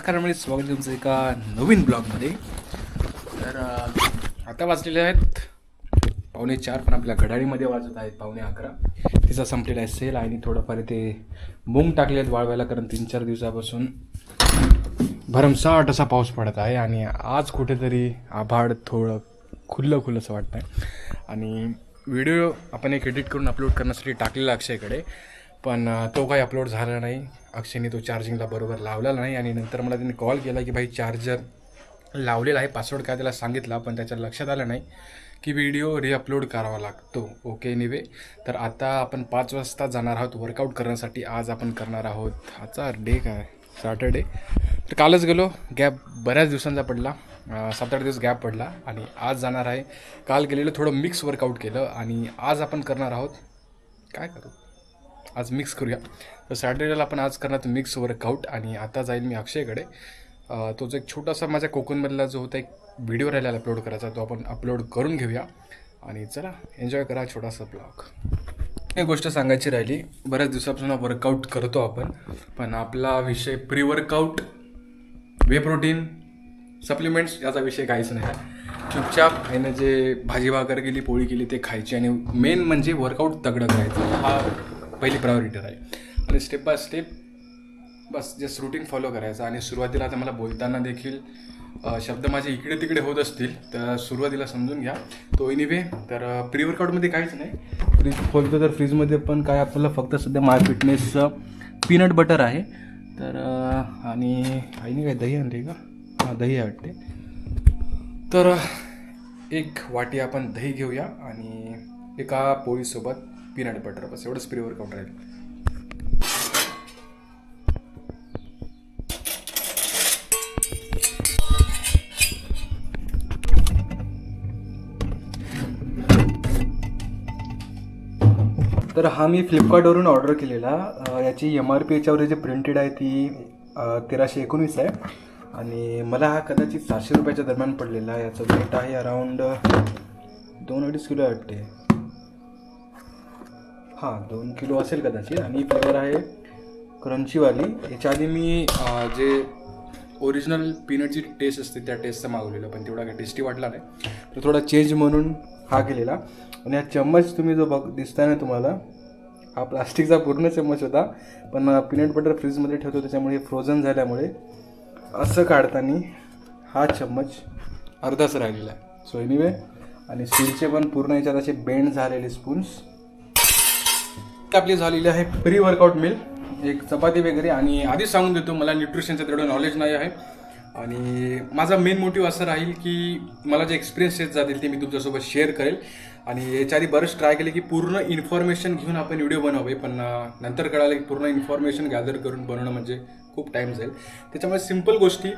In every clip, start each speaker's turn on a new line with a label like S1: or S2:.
S1: नमस्कार म्हणजे स्वागत आहे तुमचं एका नवीन ब्लॉगमध्ये. तर आता वाजलेले आहेत 4:45 पण आपल्या घड्याळीमध्ये वाजत आहेत 11:15. तिचा संपलेला आहे सेल आणि थोडंफार ते मूग टाकले आहेत वाळवायला, कारण 3-4 दिवसापासून भरमसाठ असा पाऊस पडत आहे आणि आज कुठेतरी आभाळ थोडं खुल्लं असं वाटतं आहे. आणि व्हिडिओ आपण एक एडिट करून अपलोड करण्यासाठी टाकलेला अक्षयकडे, पण तो काही अपलोड झाला नाही. अक्षयने तो चार्जिंगला बरोबर लावलेला नाही आणि नंतर मला त्यांनी कॉल केला की भाई चार्जर लावलेला आहे, पासवर्ड काय त्याला सांगितला, पण त्याच्या लक्षात आलं नाही की व्हिडिओ रिअपलोड करावा लागतो. ओके निवे, तर आता आपण 5 वाजता जाणार आहोत वर्कआउट करण्यासाठी. आज आपण करणार आहोत, आजचा डे काय सॅटर्डे, तर कालच गेलो, गॅप बऱ्याच दिवसांचा पडला, 7-8 दिवस गॅप पडला आणि आज जाणार आहे. काल गेलेलं थोडं मिक्स वर्कआउट केलं आणि आज आपण करणार आहोत, काय करू आज मिक्स करूया. तर सॅटर्डेला आपण आज करणार मिक्स वर्कआउट आणि आता जाईल मी अक्षयकडे. तो जो एक छोटासा माझ्या कोकणमधला जो होता एक व्हिडिओ राहिलेला अपलोड करायचा, तो आपण अपलोड करून घेऊया आणि चला एन्जॉय करा छोटासा ब्लॉग. एक गोष्ट सांगायची राहिली, बऱ्याच दिवसापासून वर्कआउट करतो आपण, पण आपला विषय प्री वर्कआउट, वे प्रोटीन, सप्लिमेंट्स याचा विषय काहीच नाही. चुपचाप आहे जे भाजी भाकर केली, पोळी केली ते खायची आणि मेन म्हणजे वर्कआउट तगडं करायचं, हा पहिली प्रायोरिटी आहे. आणि step by step bus just routine follow करायचं. आणि सुरुवातीला आता मला बोलताना देखील शब्द माझे इकडे तिकडे होत असतील तर सुरुवातीला समजून घ्या. तो एनिवे, तर प्री वर्कआउटमध्ये काहीच नाही. फ्रीज खोलतो तर फ्रीजमध्ये पण काय आपल्याला फक्त सध्या माय फिटनेसचं पीनट बटर आहे. तर आणि आईने काय दही आणली का, हां दही आहे वाटते. तर एक वाटी आपण दही घेऊया आणि एका पोळीसोबत पीनट बटर, बस एवढंच प्री वर्कआउट राहील. तर हा मी फ्लिपकार्टवरून ऑर्डर केलेला. याची MRP याच्यावर जे प्रिंटेड आहे ती 1319 आहे आणि मला हा कदाचित 700 रुपयाच्या दरम्यान पडलेला. याचं वेट आहे अराऊंड 2-2.5 किलो वाटते, हां 2 किलो असेल कदाचित. आणि फ्लेवर आहे क्रंचीवाली. याच्या आधी मी जे ओरिजिनल पीनटची टेस्ट असते त्या टेस्टचं मागवलेलं, पण तेवढा काही टेस्टी वाटला नाही, तर थोडा चेंज म्हणून हा केलेला. आणि हा चम्मच तुम्ही जो दिसताय ना तुम्हाला, हा प्लास्टिकचा पूर्ण चम्मच होता, पण पीनट बटर फ्रीजमध्ये ठेवतो त्याच्यामुळे फ्रोझन झाल्यामुळे असं काढताना हा चम्मच अर्धाच राहिलेला आहे. सो एनिवे, आणि स्टीलचे पण पूर्ण याच्यात असे बेंड झालेले स्पून्स. आपली झालेली आहे प्री वर्कआउट मील, एक चपाती वगैरे. आणि आधीच सांगून देतो, मला न्यूट्रिशनचं तेवढं नॉलेज नाही आहे आणि माझा मेन मोटिव्ह असं राहील की मला जे एक्सपिरियन्सेस जातील ते मी तुमच्यासोबत शेअर करेल. आणि याच्या आधी बरंच ट्राय केले की पूर्ण इन्फॉर्मेशन घेऊन आपण व्हिडिओ बनवावे, पण नंतर कळालं की पूर्ण इन्फॉर्मेशन गॅदर करून बनवणं म्हणजे खूप टाईम जाईल. त्याच्यामुळे सिम्पल गोष्टी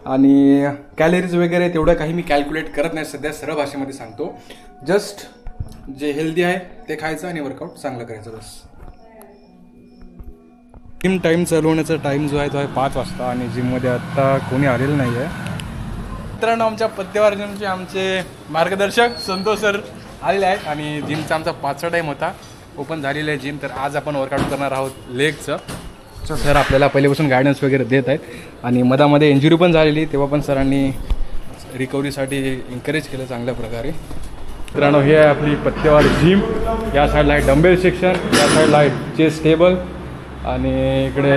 S1: आणि कॅलरीज वगैरे तेवढं काही मी कॅल्क्युलेट करत नाही सध्या, सरळ भाषेमध्ये सांगतो. जस्ट जे हेल्दी आहे ते खायचं आणि वर्कआउट चांगलं करायचं बस. जिम टाईम चालवण्याचा टाईम जो आहे तो आहे 5 वाजता आणि जिममध्ये आत्ता कोणी आलेलं नाही आहे. मित्रांनो, आमच्या पत्तेवार जिमचे आमचे मार्गदर्शक संतोष सर आलेले आहेत आणि जिमचा आमचा 5चा टाईम होता, ओपन झालेलं आहे जिम. तर आज आपण वर्कआउट करणार आहोत लेगचं. सर आपल्याला पहिल्यापासून गायडन्स वगैरे देत आहेत आणि मधामध्ये इंजुरी पण झालेली, तेव्हा पण सरांनी रिकव्हरीसाठी एन्करेज केलं चांगल्या प्रकारे. मित्रांनो, हे आहे आपली पत्तेवार जिम. या साईडला आहे डंबेल सेक्शन, या साईडला आहे चेस्ट टेबल आणि इकडे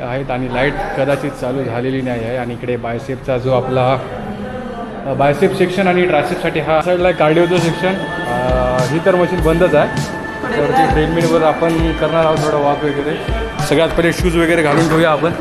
S1: आहेत, आणि लाईट कदाचित चालू झालेली नाही आहे. आणि इकडे बायसेपचा जो आपला बायसेप सेक्शन आणि ट्रायसेपसाठी हा साईडला कार्डिओचं सेक्शन. ही तर मशीन बंदच आहे, तर ती ट्रेडमिलवर आपण करणार आहोत थोडं वॉक वगैरे. सगळ्यात पहिले शूज वगैरे घालून ठेवूया आपण.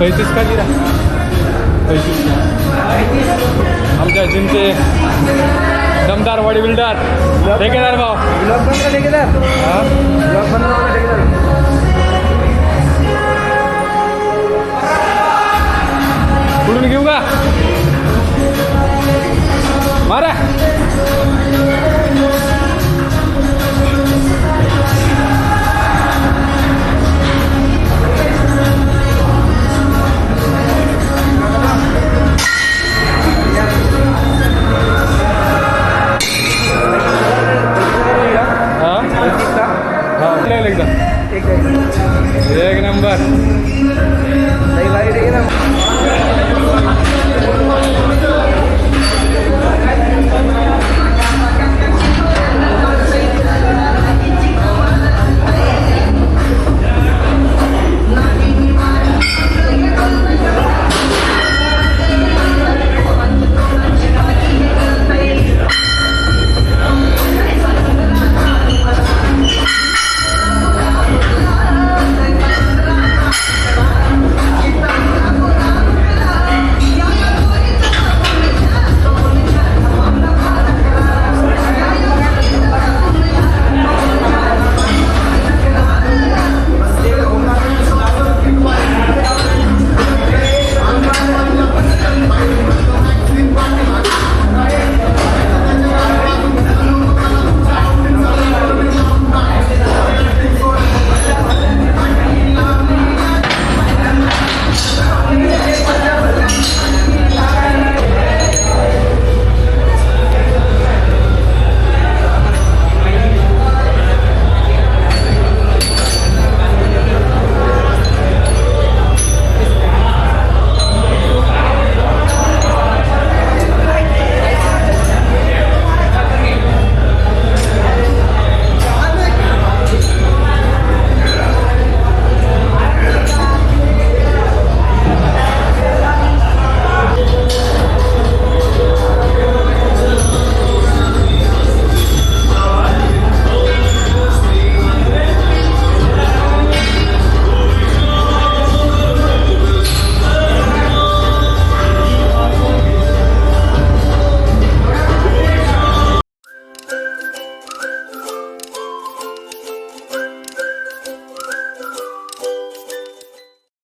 S1: 35 का दिला 35 आमच्या जिमचे दमदार बॉडी बिल्डर ठेकेदार भाऊ
S2: ब्लॉग बनला ठेकेदार
S1: हा
S2: ब्लॉग बनला ठेकेदार
S1: कुठून घेऊ का मारा